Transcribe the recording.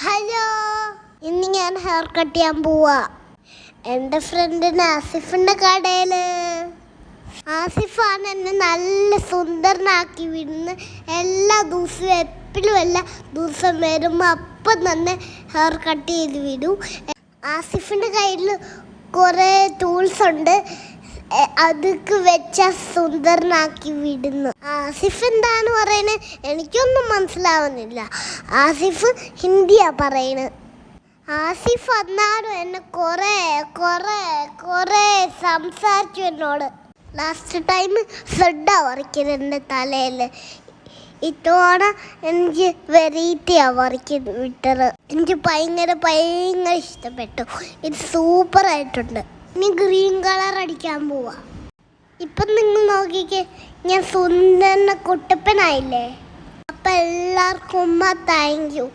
Hello, ഇന്ന് ഞാൻ hair cut ചെയ്യാൻ പോവാ എൻ്റെ ഫ്രണ്ടിന് ആസിഫിൻ്റെ കടയിൽ. ആസിഫാണ് എന്നെ നല്ല സുന്ദരനാക്കി വിടുന്ന. എല്ലാ ദിവസവും എപ്പോഴും എല്ലാ ദിവസം വരുമ്പോൾ അപ്പം തന്നെ ഹെയർ കട്ട് ചെയ്ത് വിടും. ആസിഫിൻ്റെ കയ്യിൽ കുറേ ടൂൾസ് ഉണ്ട്, അതൊക്കെ വെച്ച സുന്ദരനാക്കി വിടുന്നു. ആസിഫ് എന്താണ് പറയുന്നത് എനിക്കൊന്നും മനസ്സിലാവുന്നില്ല. ആസിഫ് ഹിന്ദിയാ പറയുന്നത്. ആസിഫ് എന്നാലും എന്നെ കുറേ കുറേ കുറേ സംസാരിച്ചു എന്നോട്. ലാസ്റ്റ് ടൈം ഫ്ലഡാ വരയ്ക്കുന്നത് എൻ്റെ തലയിൽ. ഇത്തവണ എനിക്ക് വെറൈറ്റിയാണ് വരയ്ക്കുന്നത് വിട്ടത്. എനിക്ക് ഭയങ്കര ഭയങ്കര ഇഷ്ടപ്പെട്ടു. ഇത് സൂപ്പറായിട്ടുണ്ട്. ഇനി ഗ്രീൻ കളർ അടിക്കാൻ പോവാ. ഇപ്പം നിങ്ങൾ നോക്കിക്കേ, ഞാൻ സുന്ദരന കുട്ടപ്പനായില്ലേ. അപ്പം എല്ലാവർക്കും താങ്ക് യു.